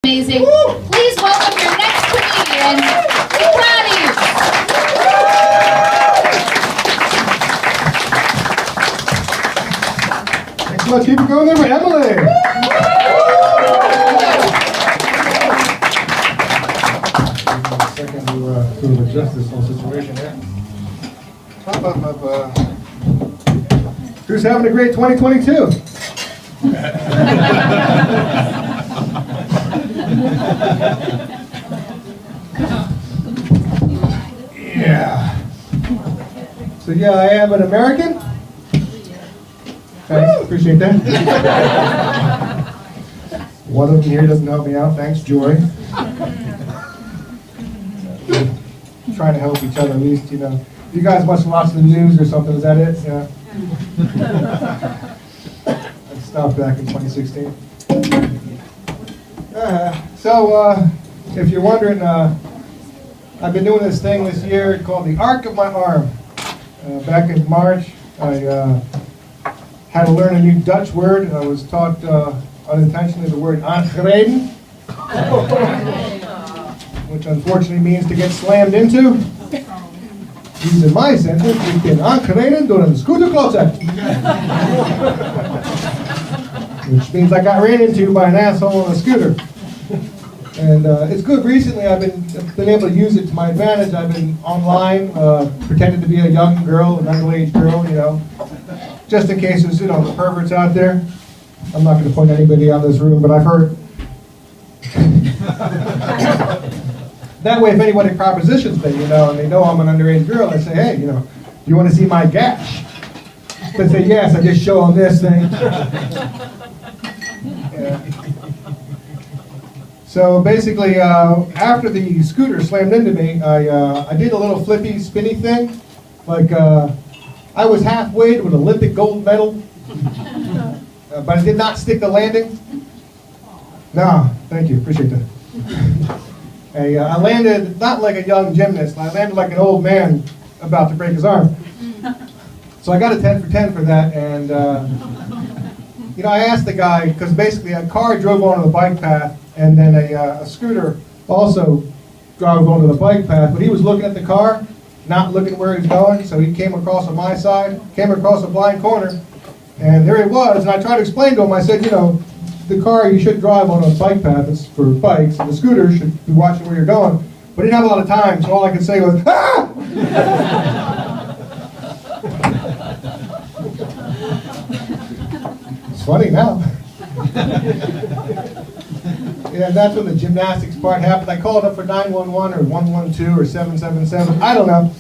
amazing. Woo! Please welcome your next comedian, Socrates. Thanks so much. Keep it going there with Emily. Second to sort of adjust this whole situation here. Who's having a great 2022? Yeah. So yeah, I am an American. Thanks, appreciate that. One of them here doesn't help me out. Thanks, Joy. Trying to help each other at least, you know. You guys must watch the news or something. Is that it? Yeah. I stopped back in 2016. If you're wondering, I've been doing this thing this year called the Arc of My Arm. Back in March, I had to learn a new Dutch word. I was taught unintentionally the word aangereden, which unfortunately means to get slammed into. Using my sentence, ik ben aangereden door een scooterklootzak. Which means I got ran into by an asshole on a scooter. And it's good. Recently, I've been able to use it to my advantage. I've been online, pretending to be a young girl, an underage girl, you know, just in case there's, you know, perverts out there. I'm not going to point anybody out of this room, but I've heard. That way, if anybody propositions me, you know, and they know I'm an underage girl, they say, hey, you know, do you want to see my gash? They say, yes, I just show them this thing. Yeah. So basically, after the scooter slammed into me, I did a little flippy, spinny thing. Like, I was halfway to an Olympic gold medal, but I did not stick the landing. No, thank you, appreciate that. I landed not like a young gymnast, I landed like an old man about to break his arm. So I got a 10 for 10 for that, and you know, I asked the guy, because basically a car drove onto the bike path, and then a scooter also drove onto the bike path, but he was looking at the car, not looking where he was going, so he came across on my side, came across a blind corner, and there he was, and I tried to explain to him, I said, you know, the car you should drive on a bike path, it's for bikes, and the scooter should be watching where you're going. But he didn't have a lot of time, so all I could say was, ah! It's funny now. Yeah, that's when the gymnastics part happened. I called up for 911 or 112 or 777. I don't know.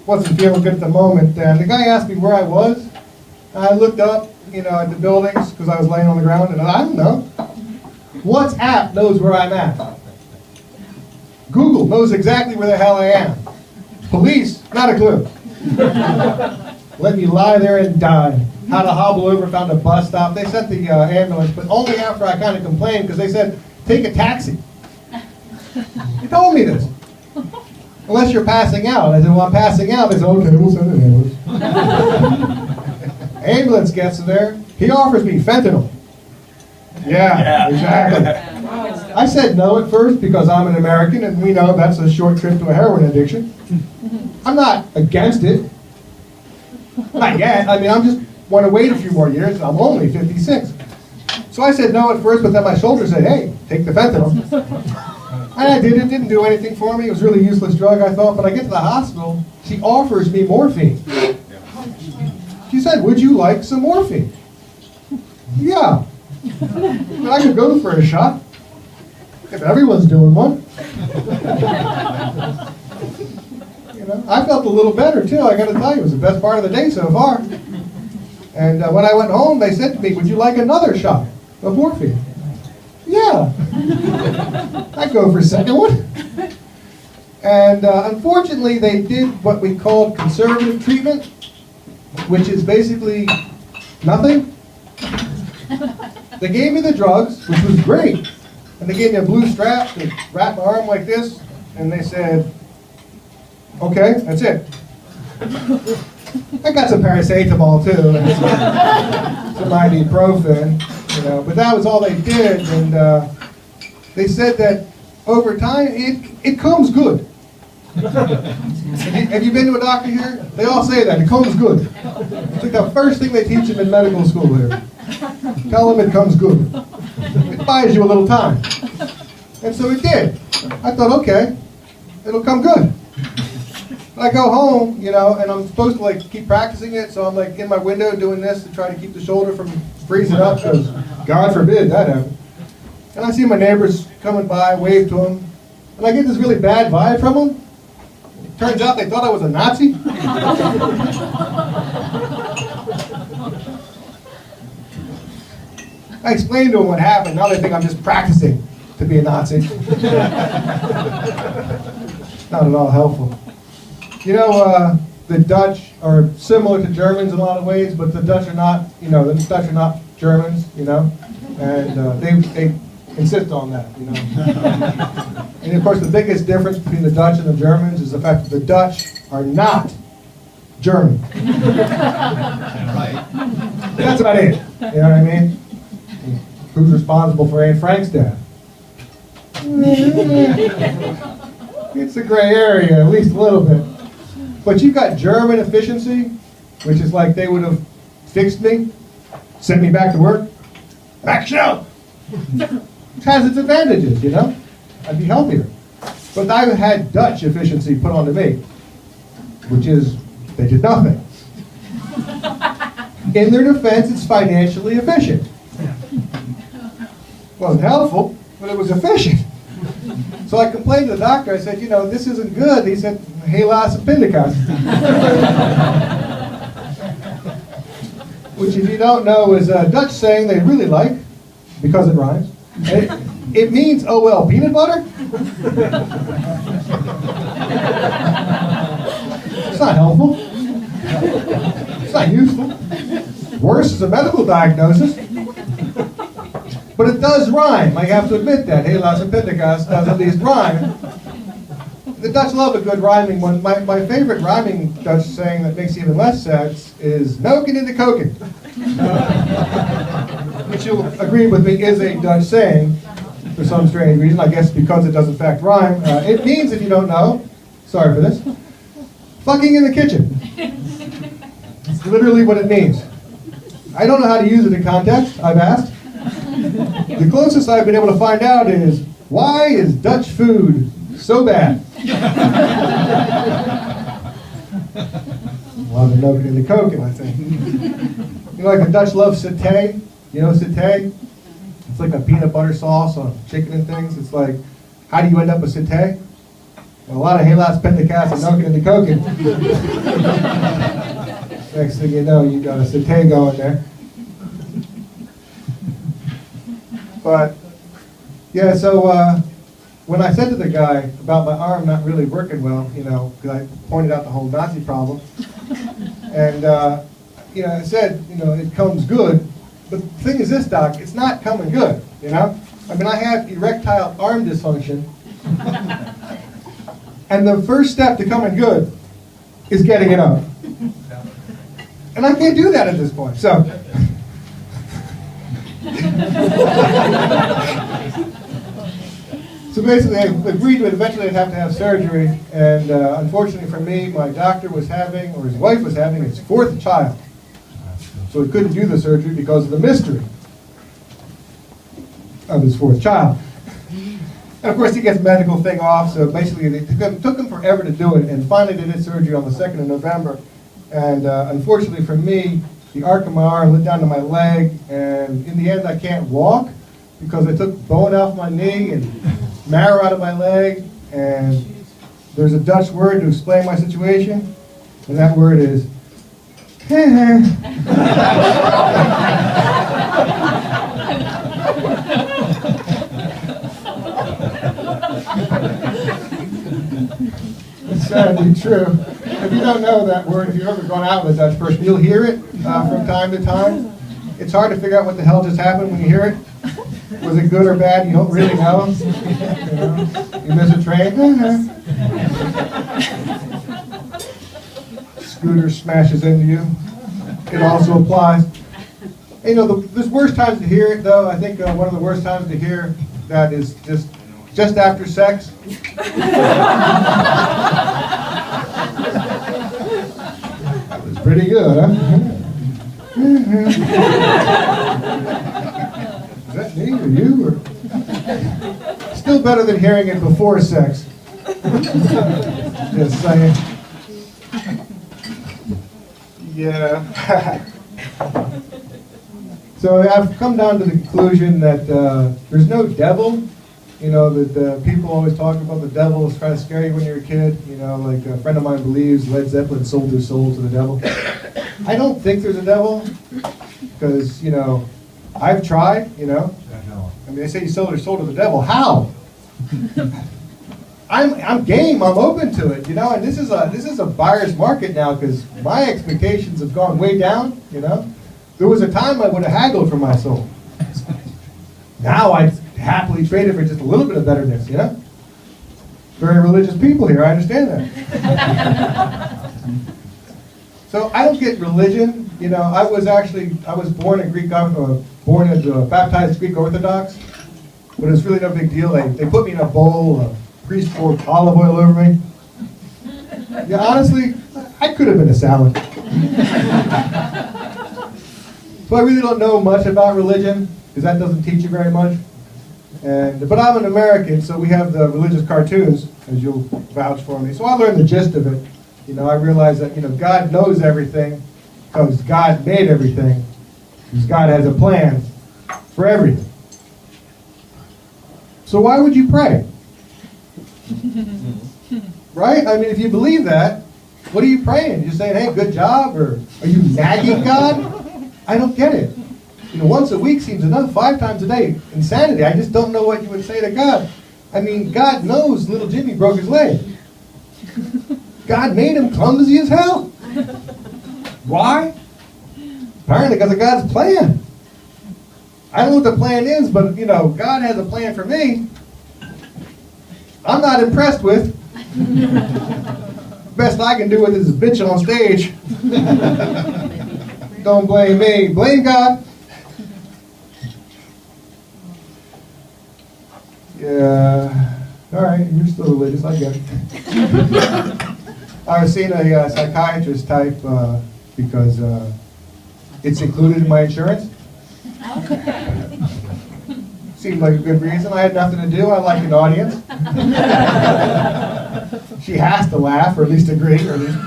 Wasn't feeling good at the moment. And the guy asked me where I was. I looked up, you know, at the buildings because I was laying on the ground, and I don't know. WhatsApp knows where I'm at. Google knows exactly where the hell I am. Police, not a clue. Let me lie there and die. Had to hobble over, found a bus stop. They sent the ambulance, but only after I kind of complained because they said, take a taxi. They told me this. Unless you're passing out. I said, well, I'm passing out. They said, okay, we'll send an ambulance. Ambulance gets there. He offers me fentanyl. Yeah, exactly. I said no at first because I'm an American and we know that's a short trip to a heroin addiction. I'm not against it. Not yet. I mean, I just want to wait a few more years. I'm only 56. So I said no at first, but then my shoulder said, hey, take the fentanyl. And I did. It didn't do anything for me. It was a really useless drug, I thought. But I get to the hospital. She offers me morphine. She said, would you like some morphine? Yeah. But I could go for a shot. If everyone's doing one. You know, I felt a little better too, I gotta tell you. It was the best part of the day so far. And when I went home, they said to me, would you like another shot of morphine? Yeah. I'd go for a second one. And unfortunately, they did what we called conservative treatment, which is basically nothing. They gave me the drugs, which was great. And they gave me a blue strap to wrap my arm like this. And they said, okay, that's it. I got some paracetamol too, and some ibuprofen, you know, but that was all they did. And They said that over time, it comes good. Have you been to a doctor here? They all say that. It comes good. It's like the first thing they teach them in medical school here. Tell them it comes good. It buys you a little time. And so it did. I thought, okay, it'll come good. I go home, you know, and I'm supposed to like keep practicing it, so I'm like in my window doing this to try to keep the shoulder from freezing up, because God forbid that happen. And I see my neighbors coming by, wave to them, and I get this really bad vibe from them. Turns out they thought I was a Nazi. I explained to them what happened. Now they think I'm just practicing to be a Nazi. Not at all helpful. You know, the Dutch are similar to Germans in a lot of ways, but the Dutch are not, you know, the Dutch are not Germans, you know, and they insist on that, you know. And of course, the biggest difference between the Dutch and the Germans is the fact that the Dutch are not German. Right. That's about it. You know what I mean? Who's responsible for Anne Frank's death? It's a gray area, at least a little bit. But you've got German efficiency, which is like they would have fixed me, sent me back to work. Action! It has its advantages, you know? I'd be healthier. But I've had Dutch efficiency put onto me, which is, they did nothing. In their defense, it's financially efficient. Wasn't helpful, but it was efficient. So I complained to the doctor. I said, you know, this isn't good. He said, Helaas appendicus. Which, if you don't know, is a Dutch saying they really like, because it rhymes. It means, oh well, peanut butter? It's not helpful. It's not useful. Worse is a medical diagnosis. But it does rhyme. I have to admit that. Helaas appendicus does at least rhyme. The Dutch love a good rhyming one. My favorite rhyming Dutch saying that makes even less sense is noken in de koken. Which you'll agree with me is a Dutch saying for some strange reason. I guess because it does in fact rhyme. It means, if you don't know, sorry for this, fucking in the kitchen. It's literally what it means. I don't know how to use it in context. I've asked. The closest I've been able to find out is, why is Dutch food so bad? Well, they're noken in the koken, I think. You know, like the Dutch love satay. You know satay? It's like a peanut butter sauce on chicken and things. It's like, how do you end up with satay? Well, a lot of Helaas appendicus and noken in the koken. Next thing you know, you got a satay going there. But, yeah, so when I said to the guy about my arm not really working well, you know, because I pointed out the whole Nazi problem, and, you know, I said, you know, it comes good, but the thing is this, Doc, it's not coming good, you know? I mean, I have erectile arm dysfunction, and the first step to coming good is getting it up. And I can't do that at this point, so... So basically, I agreed to it. Eventually, I'd have to have surgery, and unfortunately for me, my doctor was having, or his wife was having, his fourth child. So he couldn't do the surgery because of the mystery of his fourth child. And of course, he gets medical thing off, so basically, it took him forever to do it, and finally they did surgery on the 2nd of November. And unfortunately for me, the arc of my arm went down to my leg, and in the end I can't walk because I took bone off my knee and marrow out of my leg, and there's a Dutch word to explain my situation, and that word is It's sadly true. If you don't know that word, if you've ever gone out with a Dutch person, you'll hear it from time to time. It's hard to figure out what the hell just happened when you hear it. Was it good or bad? You don't really know. You miss a train? Scooter smashes into you. It also applies. You know, there's worse times to hear it, though. I think one of the worst times to hear that is just after sex. That was pretty good, huh? Is that me or you? Or? Still better than hearing it before sex. Just saying. Yeah. So I've come down to the conclusion that there's no devil. You know, that people always talk about the devil is trying to scare you when you're a kid. You know, like a friend of mine believes Led Zeppelin sold their soul to the devil. I don't think there's a devil, because, you know, I've tried, you know. I mean, they say you sold your soul to the devil. How? I'm game. I'm open to it, you know. And this is a buyer's market now, because my expectations have gone way down. You know, there was a time I would have haggled for my soul. Now I'd happily trade it for just a little bit of betterness. You know, very religious people here. I understand that. So I don't get religion. You know, I was born a baptized Greek Orthodox, but it's really no big deal. They put me in a bowl. Priest poured olive oil over me. Yeah, honestly, I could have been a salad. So I really don't know much about religion, because that doesn't teach you very much. But I'm an American, so we have the religious cartoons, as you'll vouch for me. So I learned the gist of it. You know, I realized that, you know, God knows everything, because God made everything, because God has a plan for everything. So why would you pray? Right? I mean, if you believe that, what are you praying? You're saying, hey, good job? Or are you nagging God? I don't get it. You know, once a week seems enough. 5 times a day. Insanity. I just don't know what you would say to God. I mean, God knows little Jimmy broke his leg. God made him clumsy as hell. Why? Apparently because of God's plan. I don't know what the plan is, but, you know, God has a plan for me. I'm not impressed with. Best I can do with is bitch on stage. Don't blame me. Blame God. Yeah. All right, you're still religious. I get it. I was seeing a psychiatrist type because it's included in my insurance. Seemed like a good reason. I had nothing to do. I like an audience. She has to laugh, or at least agree, or at least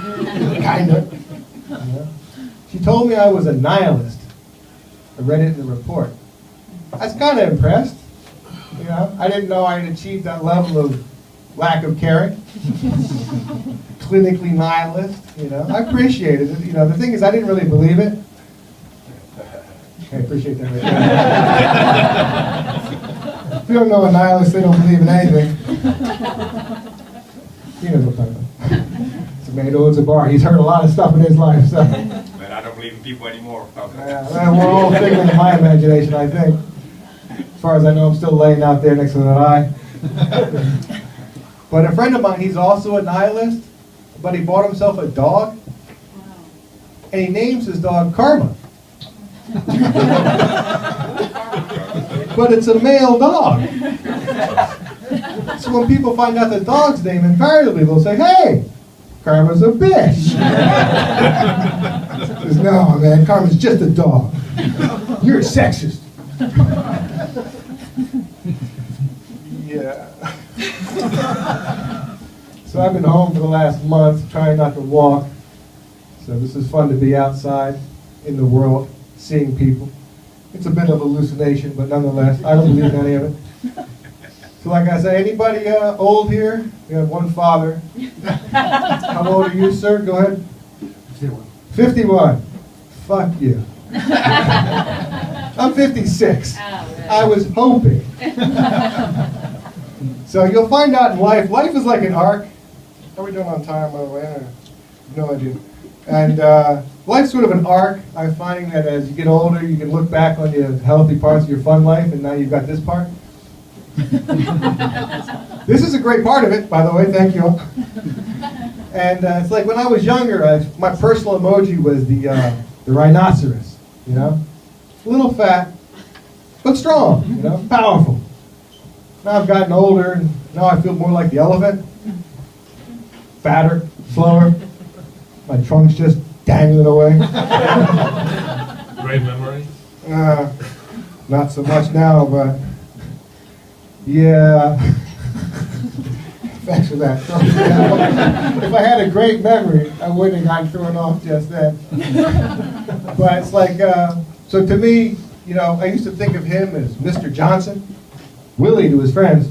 kind of. Yeah. She told me I was a nihilist. I read it in the report. I was kind of impressed. You know, I didn't know I had achieved that level of lack of caring. Clinically nihilist. You know, I appreciated it. You know, the thing is, I didn't really believe it. I appreciate that. If you don't know a nihilist, they don't believe in anything. He knows what I'm talking about. It's a man who owns a bar. He's heard a lot of stuff in his life. So. But I don't believe in people anymore. Well, we're all figment of my imagination, I think. As far as I know, I'm still laying out there next to that eye. But a friend of mine, he's also a nihilist, but he bought himself a dog, and he names his dog Karma. But it's a male dog. So when people find out the dog's name, invariably they'll say, hey, Karma's a bitch. He says, no, man, Karma's just a dog. You're a sexist. Yeah. So I've been home for the last month, trying not to walk. So this is fun to be outside in the world, seeing people. It's a bit of hallucination, but nonetheless, I don't believe in any of it. So like I say, anybody old here? We have one father. How old are you, sir? Go ahead. 51. 51. Fuck you. I'm 56. I was hoping. So you'll find out in life is like an arc. How are we doing on time, by the way? I have no idea. And life's sort of an arc. I'm finding that as you get older, you can look back on your healthy parts of your fun life, and now you've got this part. This is a great part of it, by the way. Thank you. And it's like when I was younger, my personal emoji was the rhinoceros. You know, a little fat, but strong. You know, powerful. Now I've gotten older, and now I feel more like the elephant. Fatter, slower. My trunk's just dangling away. Great memory. Not so much now, but yeah. Thanks for that. If I had a great memory, I wouldn't have gotten thrown off just then. But it's like, so to me, you know, I used to think of him as Mr. Johnson, Willie to his friends.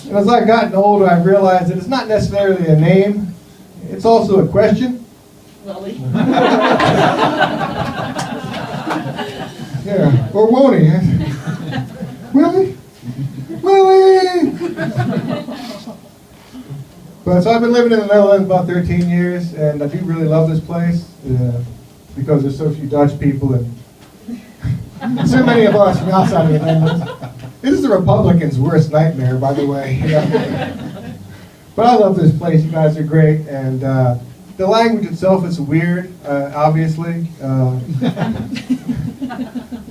And as I've gotten older, I've realized that it's not necessarily a name, it's also a question. Willie. Yeah, or won't he? Willie? Willie! But so I've been living in the Netherlands about 13 years, and I do really love this place because there's so few Dutch people and so many of us from outside of the Netherlands. This is the Republicans' worst nightmare, by the way. You know? But I love this place. You guys are great, and the language itself is weird, obviously.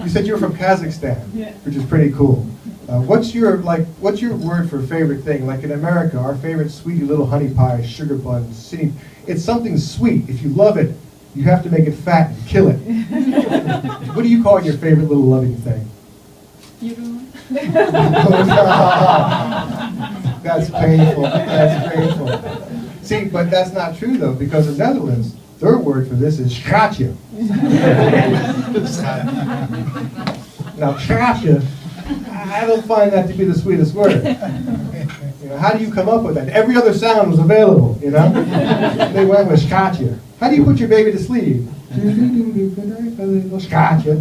You said you were from Kazakhstan, which is pretty cool. What's your word for favorite thing? Like in America, our favorite sweetie little honey pie, sugar buns, city. It's something sweet. If you love it, you have to make it fat and kill it. What do you call your favorite little loving thing? That's painful. That's painful. See, but that's not true though, because in the Netherlands, their word for this is schatje. Now, schatje, I don't find that to be the sweetest word. You know, how do you come up with that? Every other sound was available, you know? They went with schatje. How do you put your baby to sleep? Schatje.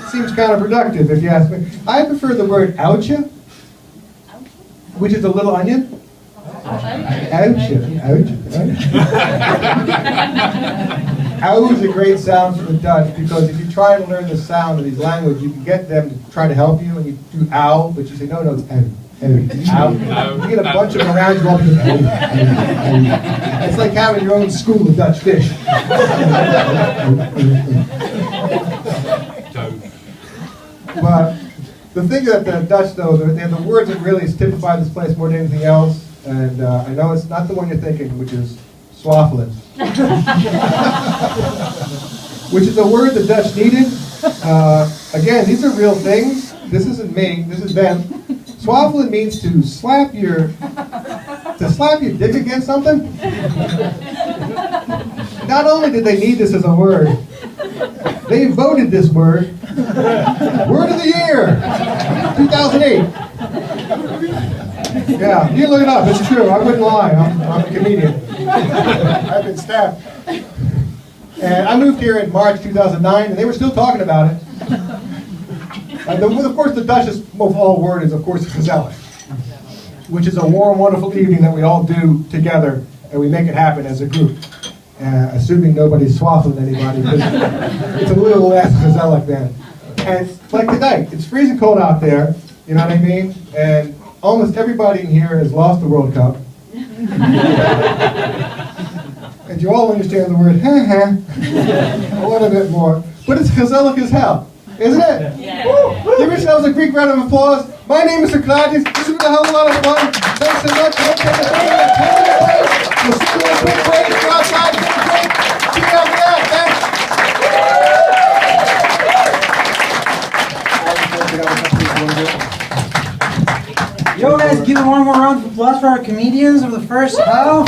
Seems counterproductive if you ask me. I prefer the word oudje, which is a little onion. Oudje. Ow is a great sound for the Dutch because if you try to learn the sound of these languages, you can get them to try to help you, and you do ow, but you say, no, it's ow. Ow. You get a bunch of them around you, all be ow. It's like having your own school of Dutch fish. But the thing that the Dutch know, they have the words that really typify this place more than anything else, and I know it's not the one you're thinking, which is swaffelen. Which is a word the Dutch needed. Again, these are real things. This isn't me, this is them. Swaffelen means to slap your dick against something. Not only did they need this as a word, they voted this word Word of the Year 2008. Yeah, you can look it up, it's true, I wouldn't lie, I'm a comedian. I've been stabbed. And I moved here in March 2009, and they were still talking about it. Of course, the Dutch's most all word is, of course, gezellig, which is a warm, wonderful evening that we all do together, and we make it happen as a group. Assuming nobody's swaffling anybody, because it's a little less gezellig then. And it's like tonight, it's freezing cold out there, you know what I mean? And almost everybody in here has lost the World Cup. And you all understand the word ha-ha a little bit more. But it's gezellig as hell, isn't it? Yeah. Woo! Give yourselves a Greek round of applause. My name is Socrates. This has been a hell of a lot of fun. Thanks so much. We'll see you in a quick break. If you're outside, take a break. See you after that. Thanks. Yo guys, give one more round of applause for our comedians of the first half.